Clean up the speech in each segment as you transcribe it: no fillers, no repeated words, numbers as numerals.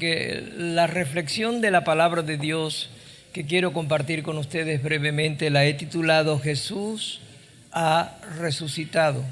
porque la reflexión de la palabra de Dios que quiero compartir con ustedes brevemente la he titulado Jesús ha resucitado.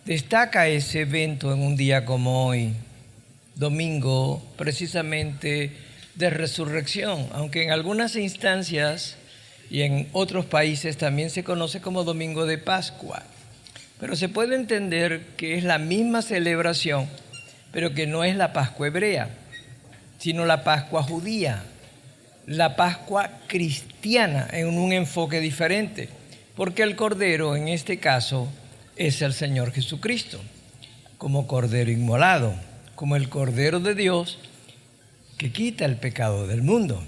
Destaca ese evento en un día como hoy, domingo precisamente de resurrección, aunque en algunas instancias y en otros países también se conoce como domingo de Pascua. Pero se puede entender que es la misma celebración, pero que no es la Pascua hebrea, sino la Pascua judía, la Pascua cristiana en un enfoque diferente, porque el Cordero en este caso es el Señor Jesucristo, como Cordero inmolado, como el Cordero de Dios que quita el pecado del mundo.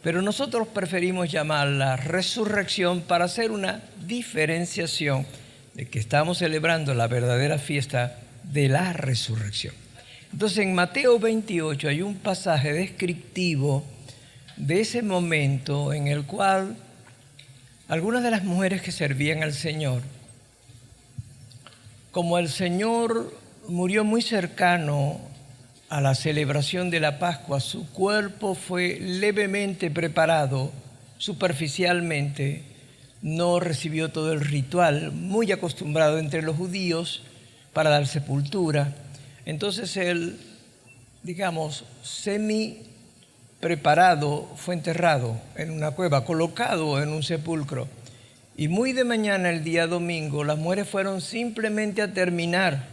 Pero nosotros preferimos llamarla resurrección para hacer una diferenciación de que estamos celebrando la verdadera fiesta de la resurrección. Entonces en Mateo 28 hay un pasaje descriptivo de ese momento en el cual algunas de las mujeres que servían al Señor, como el Señor murió muy cercano a la celebración de la Pascua, su cuerpo fue levemente preparado, superficialmente, no recibió todo el ritual, muy acostumbrado entre los judíos para dar sepultura. Entonces él, semi preparado, fue enterrado en una cueva, colocado en un sepulcro. Y muy de mañana, el día domingo, las mujeres fueron simplemente a terminar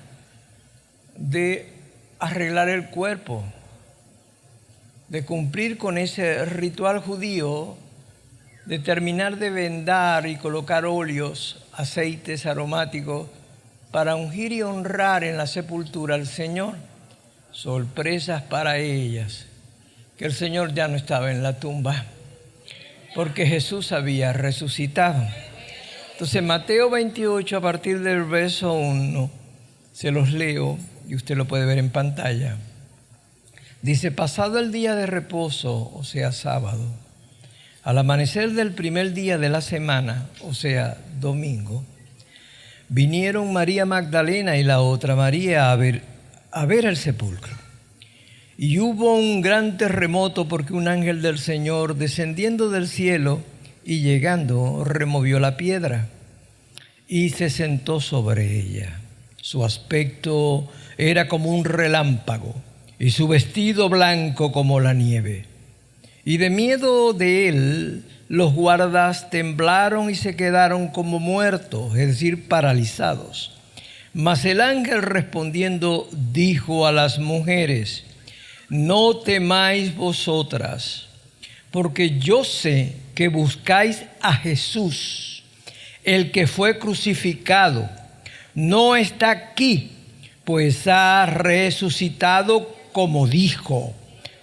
de arreglar el cuerpo, de cumplir con ese ritual judío, de terminar de vendar y colocar óleos, aceites aromáticos, para ungir y honrar en la sepultura al Señor. Sorpresas para ellas, que el Señor ya no estaba en la tumba, porque Jesús había resucitado. Entonces Mateo 28, a partir del verso 1, se los leo y usted lo puede ver en pantalla. Dice: pasado el día de reposo, o sea, sábado, al amanecer del primer día de la semana, o sea, domingo, vinieron María Magdalena y la otra María a ver el sepulcro. Y hubo un gran terremoto porque un ángel del Señor, descendiendo del cielo y llegando, removió la piedra y se sentó sobre ella. Su aspecto era como un relámpago y su vestido blanco como la nieve. Y de miedo de él, los guardas temblaron y se quedaron como muertos, es decir, paralizados. Mas el ángel respondiendo dijo a las mujeres: no temáis vosotras, porque yo sé que buscáis a Jesús, el que fue crucificado. No está aquí, pues ha resucitado como dijo.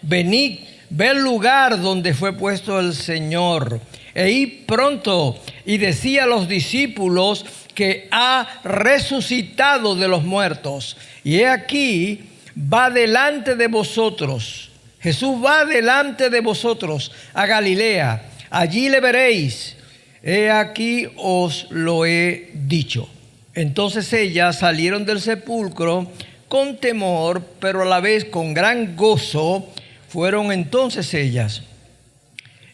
Venid, ve el lugar donde fue puesto el Señor, e id pronto y decid a los discípulos que ha resucitado de los muertos. Y he aquí, va delante de vosotros. Jesús va delante de vosotros a Galilea. Allí le veréis. He aquí os lo he dicho. Entonces ellas salieron del sepulcro con temor, pero a la vez con gran gozo. Fueron entonces ellas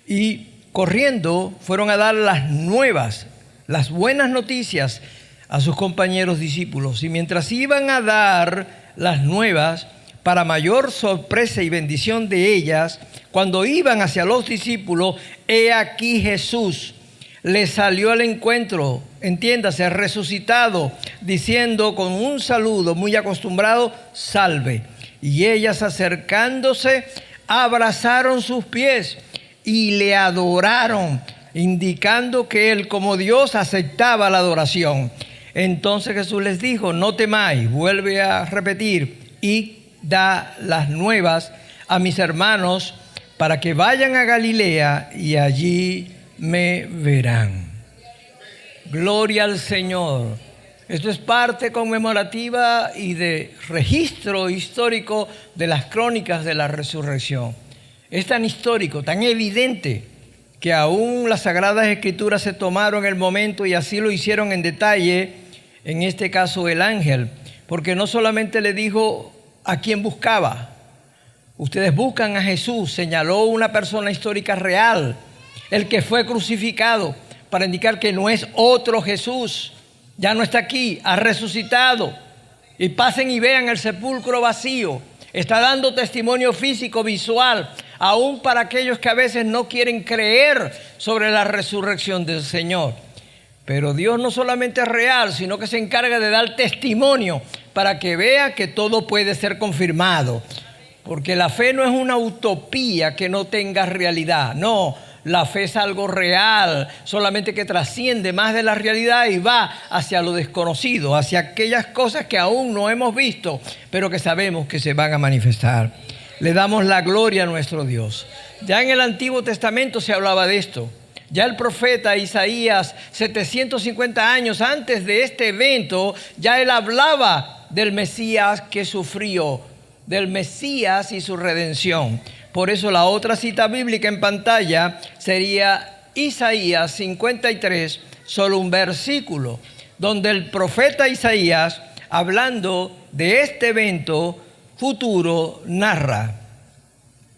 y corriendo fueron a dar las nuevas, las buenas noticias a sus compañeros discípulos. Y mientras iban a dar las nuevas, para mayor sorpresa y bendición de ellas, cuando iban hacia los discípulos, he aquí Jesús les salió al encuentro, entiéndase, resucitado, diciendo con un saludo muy acostumbrado: salve. Y ellas, acercándose, abrazaron sus pies y le adoraron, indicando que él como Dios aceptaba la adoración. Entonces Jesús les dijo: no temáis, vuelve a repetir, y da las nuevas a mis hermanos para que vayan a Galilea y allí me verán. Gloria al Señor. Esto es parte conmemorativa y de registro histórico de las crónicas de la resurrección. Es tan histórico, tan evidente, que aún las Sagradas Escrituras se tomaron el momento y así lo hicieron en detalle, en este caso el ángel, porque no solamente le dijo a quién buscaba, Ustedes buscan a Jesús, señaló una persona histórica real, el que fue crucificado, para indicar que no es otro Jesús. Ya no está aquí, ha resucitado. Y pasen y vean el sepulcro vacío. Está dando testimonio físico, visual, aún para aquellos que a veces no quieren creer sobre la resurrección del Señor. Pero Dios no solamente es real, sino que se encarga de dar testimonio para que vea que todo puede ser confirmado. Porque la fe no es una utopía que no tenga realidad. No, la fe es algo real, solamente que trasciende más de la realidad y va hacia lo desconocido, hacia aquellas cosas que aún no hemos visto, pero que sabemos que se van a manifestar. Le damos la gloria a nuestro Dios. Ya en el Antiguo Testamento se hablaba de esto. Ya el profeta Isaías, 750 años antes de este evento, ya él hablaba del Mesías que sufrió, del Mesías y su redención. Por eso la otra cita bíblica en pantalla sería Isaías 53, solo un versículo, donde el profeta Isaías, hablando de este evento futuro, narra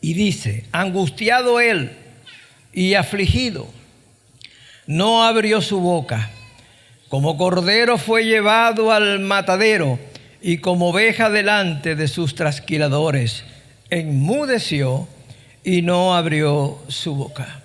y dice: angustiado él y afligido, no abrió su boca. Como cordero fue llevado al matadero, y como oveja delante de sus trasquiladores, enmudeció y no abrió su boca.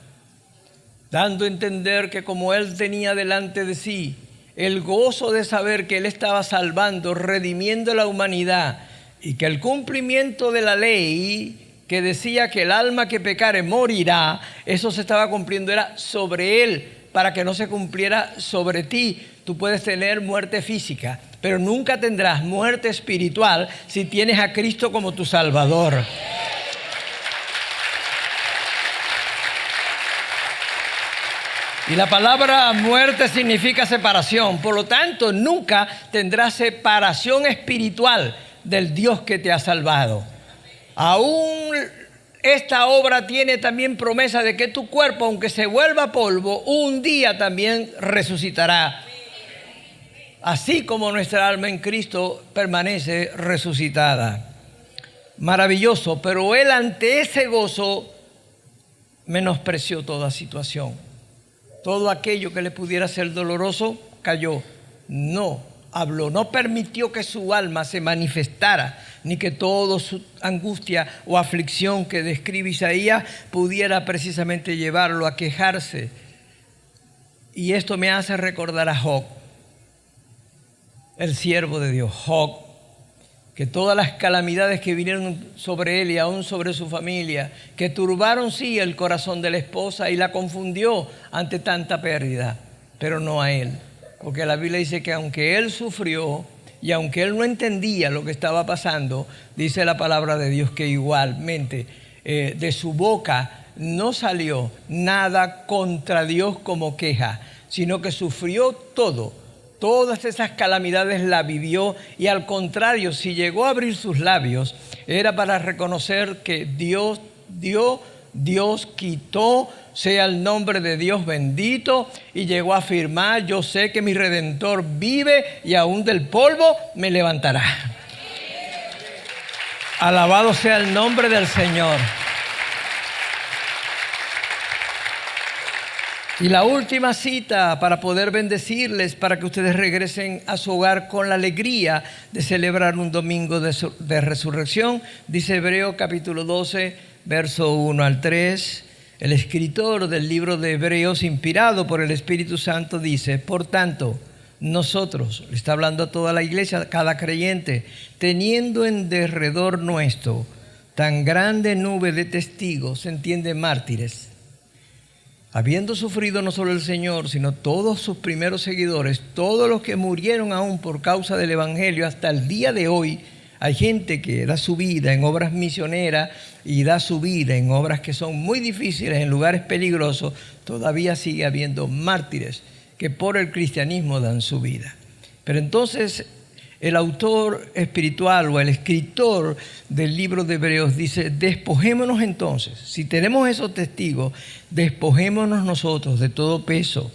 Dando a entender que como él tenía delante de sí el gozo de saber que él estaba salvando, redimiendo la humanidad, y que el cumplimiento de la ley que decía que el alma que pecare morirá, eso se estaba cumpliendo, era sobre él, para que no se cumpliera sobre ti. Tú puedes tener muerte física, pero nunca tendrás muerte espiritual si tienes a Cristo como tu Salvador. Y la palabra muerte significa separación. Por lo tanto, nunca tendrás separación espiritual del Dios que te ha salvado. Aún esta obra tiene también promesa de que tu cuerpo, aunque se vuelva polvo, un día también resucitará. Así como nuestra alma en Cristo permanece resucitada. Maravilloso, pero él ante ese gozo menospreció toda situación. Todo aquello que le pudiera ser doloroso cayó. No habló, no permitió que su alma se manifestara, ni que toda su angustia o aflicción que describe Isaías pudiera precisamente llevarlo a quejarse. Y esto me hace recordar a Job, el siervo de Dios, Job, que todas las calamidades que vinieron sobre él y aún sobre su familia, que turbaron sí el corazón de la esposa y la confundió ante tanta pérdida, pero no a él. Porque la Biblia dice que aunque él sufrió y aunque él no entendía lo que estaba pasando, dice la palabra de Dios que igualmente de su boca no salió nada contra Dios como queja, sino que sufrió todo. Todas esas calamidades la vivió y al contrario, si llegó a abrir sus labios, era para reconocer que Dios dio, Dios quitó, sea el nombre de Dios bendito, y llegó a afirmar: yo sé que mi Redentor vive y aún del polvo me levantará. Alabado sea el nombre del Señor. Y la última cita para poder bendecirles, para que ustedes regresen a su hogar con la alegría de celebrar un domingo de resurrección, dice Hebreos capítulo 12, verso 1 al 3. El escritor del libro de Hebreos, inspirado por el Espíritu Santo, dice: por tanto, nosotros, le está hablando a toda la iglesia, cada creyente, teniendo en derredor nuestro tan grande nube de testigos, se entiende mártires, habiendo sufrido no solo el Señor, sino todos sus primeros seguidores, todos los que murieron aún por causa del Evangelio, hasta el día de hoy, hay gente que da su vida en obras misioneras y da su vida en obras que son muy difíciles, en lugares peligrosos. Todavía sigue habiendo mártires que por el cristianismo dan su vida. Pero entonces el autor espiritual o el escritor del libro de Hebreos dice: despojémonos entonces, si tenemos esos testigos, despojémonos nosotros de todo peso,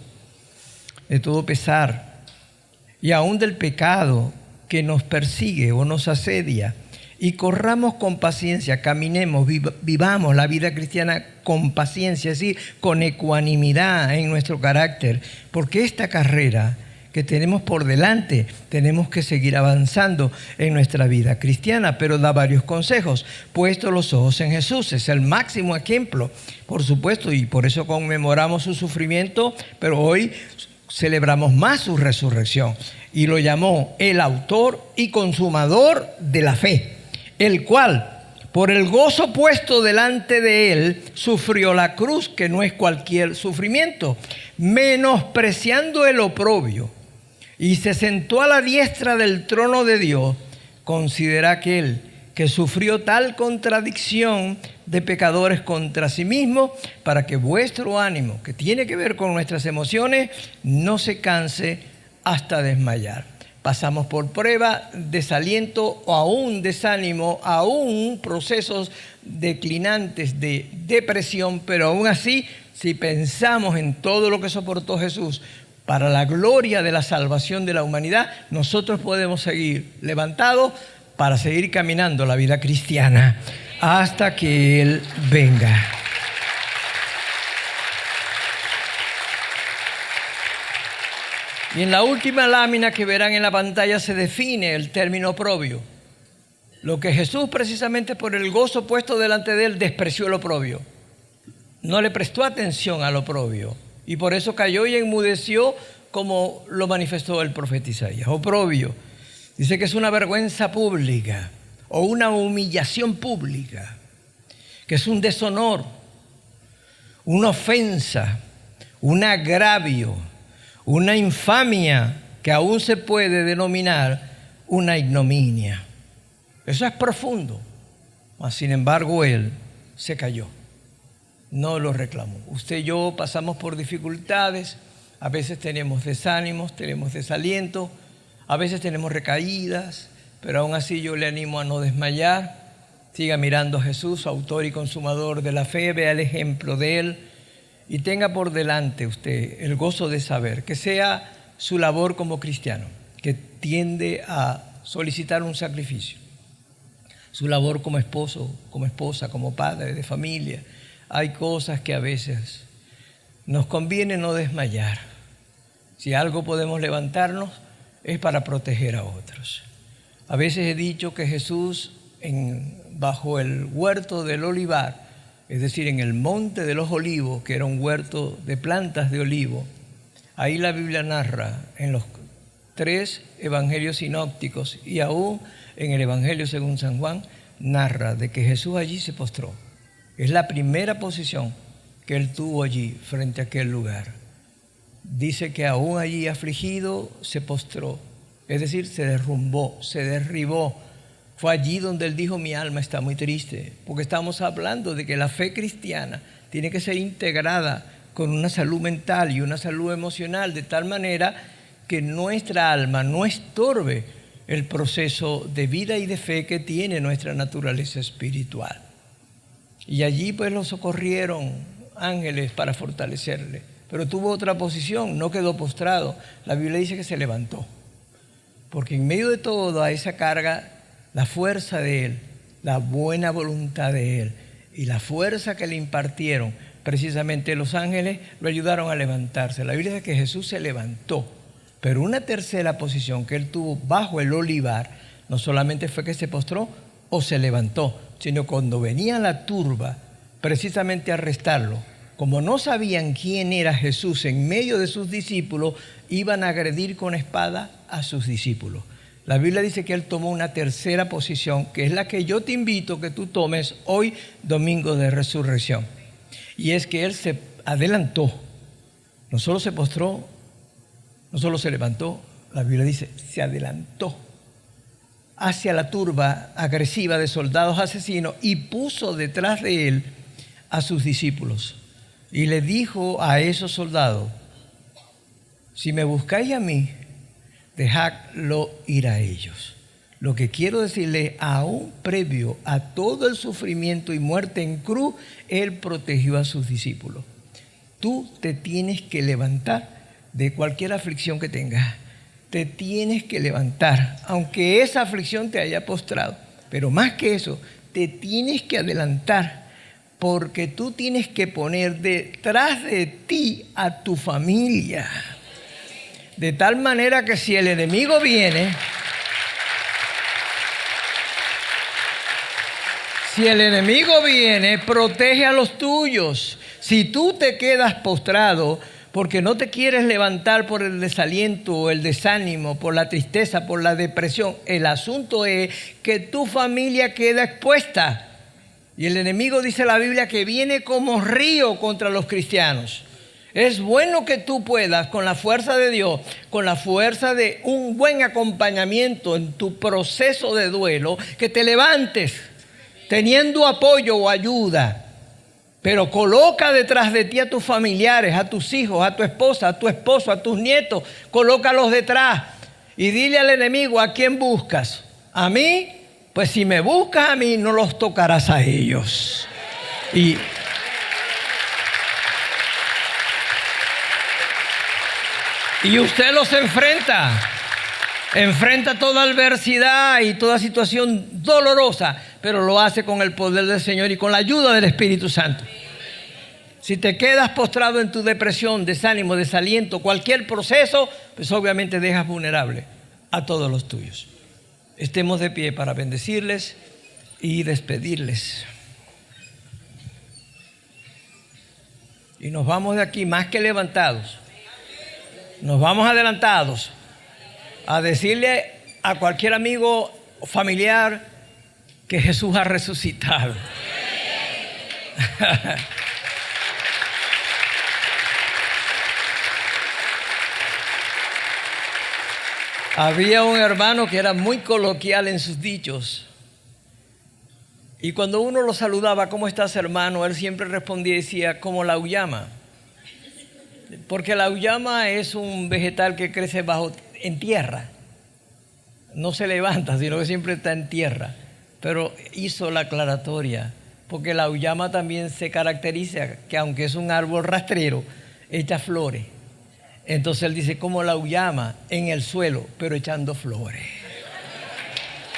de todo pesar y aún del pecado que nos persigue o nos asedia, y corramos con paciencia, caminemos, vivamos la vida cristiana con paciencia, es decir, con ecuanimidad en nuestro carácter, porque esta carrera que tenemos por delante, tenemos que seguir avanzando en nuestra vida cristiana, pero da varios consejos. Puesto los ojos en Jesús, es el máximo ejemplo, por supuesto, y por eso conmemoramos su sufrimiento, pero hoy celebramos más su resurrección, y lo llamó el autor y consumador de la fe, el cual, por el gozo puesto delante de él, sufrió la cruz, que no es cualquier sufrimiento, menospreciando el oprobio, y se sentó a la diestra del trono de Dios. Considera aquel que sufrió tal contradicción de pecadores contra sí mismo, para que vuestro ánimo, que tiene que ver con nuestras emociones, no se canse hasta desmayar. Pasamos por prueba, desaliento o aún desánimo, aún procesos declinantes de depresión, pero aún así, si pensamos en todo lo que soportó Jesús para la gloria de la salvación de la humanidad, nosotros podemos seguir levantados para seguir caminando la vida cristiana hasta que Él venga. Y en la última lámina que verán en la pantalla se define el término oprobio. Lo que Jesús, precisamente por el gozo puesto delante de él, despreció el oprobio. No le prestó atención al oprobio. Y por eso cayó y enmudeció, como lo manifestó el profeta Isaías. Oprobio. Dice que es una vergüenza pública o una humillación pública, que es un deshonor, una ofensa, un agravio, una infamia que aún se puede denominar una ignominia. Eso es profundo. Mas, sin embargo, él se cayó. No lo reclamó. Usted y yo pasamos por dificultades. A veces tenemos desánimos, tenemos desaliento. A veces tenemos recaídas. Pero aún así yo le animo a no desmayar. Siga mirando a Jesús, autor y consumador de la fe. Vea el ejemplo de él. Y tenga por delante usted el gozo de saber que sea su labor como cristiano, que tiende a solicitar un sacrificio. Su labor como esposo, como esposa, como padre de familia. Hay cosas que a veces nos conviene no desmayar. Si algo podemos levantarnos es para proteger a otros. A veces he dicho que Jesús bajo el huerto del olivar, es decir, en el monte de los olivos, que era un huerto de plantas de olivo, ahí la Biblia narra en los 3 evangelios sinópticos y aún en el Evangelio según San Juan, narra de que Jesús allí se postró. Es la primera posición que él tuvo allí frente a aquel lugar. Dice que aún allí afligido se postró, es decir, se derrumbó, se derribó. Fue allí donde él dijo: mi alma está muy triste, porque estamos hablando de que la fe cristiana tiene que ser integrada con una salud mental y una salud emocional, de tal manera que nuestra alma no estorbe el proceso de vida y de fe que tiene nuestra naturaleza espiritual. Y allí pues lo socorrieron ángeles para fortalecerle, pero tuvo otra posición, no quedó postrado. La Biblia dice que se levantó, porque en medio de toda esa carga, la fuerza de él, la buena voluntad de él y la fuerza que le impartieron precisamente los ángeles lo ayudaron a levantarse. La Biblia dice que Jesús se levantó, pero una tercera posición que él tuvo bajo el olivar no solamente fue que se postró o se levantó, sino cuando venía la turba precisamente a arrestarlo, como no sabían quién era Jesús en medio de sus discípulos, iban a agredir con espada a sus discípulos. La Biblia dice que él tomó una tercera posición, que es la que yo te invito a que tú tomes hoy, domingo de resurrección. Y es que él se adelantó, no solo se postró, no solo se levantó, la Biblia dice, se adelantó hacia la turba agresiva de soldados asesinos y puso detrás de él a sus discípulos. Y le dijo a esos soldados: si me buscáis a mí, dejadlo ir a ellos. Lo que quiero decirle, aún previo a todo el sufrimiento y muerte en cruz, él protegió a sus discípulos. Tú te tienes que levantar de cualquier aflicción que tengas. Te tienes que levantar, aunque esa aflicción te haya postrado, Pero más que eso, te tienes que adelantar, porque tú tienes que poner detrás de ti a tu familia. De tal manera que si el enemigo viene, protege a los tuyos. Si tú te quedas postrado porque no te quieres levantar por el desaliento o el desánimo, por la tristeza, por la depresión, el asunto es que tu familia queda expuesta. Y el enemigo, dice la Biblia, que viene como río contra los cristianos. Es bueno que tú puedas, con la fuerza de Dios, con la fuerza de un buen acompañamiento en tu proceso de duelo, que te levantes teniendo apoyo o ayuda. Pero coloca detrás de ti a tus familiares, a tus hijos, a tu esposa, a tu esposo, a tus nietos. Colócalos detrás y dile al enemigo: ¿a quién buscas? ¿A mí? Pues si me buscas a mí, no los tocarás a ellos. Y usted los enfrenta toda adversidad y toda situación dolorosa, pero lo hace con el poder del Señor y con la ayuda del Espíritu Santo. Si te quedas postrado en tu depresión, desánimo, desaliento, cualquier proceso, pues obviamente dejas vulnerable a todos los tuyos. Estemos de pie para bendecirles y despedirles. Y nos vamos de aquí más que levantados. Nos vamos adelantados a decirle a cualquier amigo o familiar que Jesús ha resucitado. Había un hermano que era muy coloquial en sus dichos. Y cuando uno lo saludaba: ¿cómo estás, hermano?, él siempre respondía y decía: como la auyama. Porque la auyama es un vegetal que crece en tierra. No se levanta, sino que siempre está en tierra. Pero hizo la aclaratoria, porque la auyama también se caracteriza que, aunque es un árbol rastrero, echa flores. Entonces él dice: como la auyama en el suelo, pero echando flores.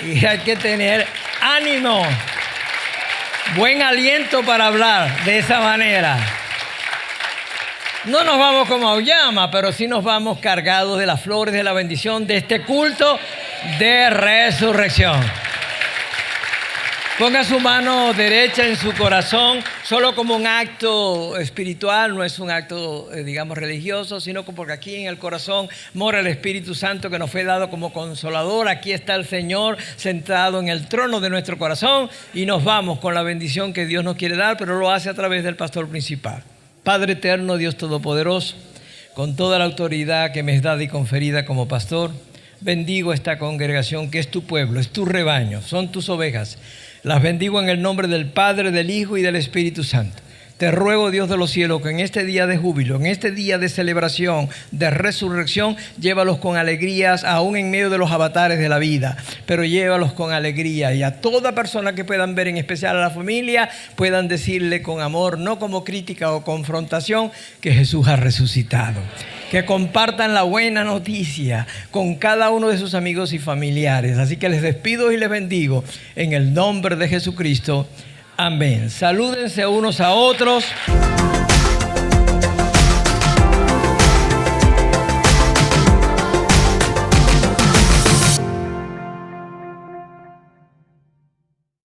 Y hay que tener ánimo, buen aliento para hablar de esa manera. No nos vamos como auyama, pero sí nos vamos cargados de las flores de la bendición de este culto de resurrección. Ponga su mano derecha en su corazón, solo como un acto espiritual, no es un acto, digamos, religioso, sino porque aquí en el corazón mora el Espíritu Santo, que nos fue dado como consolador. Aquí está el Señor sentado en el trono de nuestro corazón, y nos vamos con la bendición que Dios nos quiere dar, pero lo hace a través del pastor principal. Padre eterno, Dios todopoderoso, con toda la autoridad que me es dada y conferida como pastor, bendigo esta congregación que es tu pueblo, es tu rebaño, son tus ovejas. Las bendigo en el nombre del Padre, del Hijo y del Espíritu Santo. Te ruego, Dios de los cielos, que en este día de júbilo, en este día de celebración, de resurrección, llévalos con alegrías, aún en medio de los avatares de la vida, pero llévalos con alegría. Y a toda persona que puedan ver, en especial a la familia, puedan decirle con amor, no como crítica o confrontación, que Jesús ha resucitado. Que compartan la buena noticia con cada uno de sus amigos y familiares. Así que les despido y les bendigo en el nombre de Jesucristo. Amén. Salúdense unos a otros.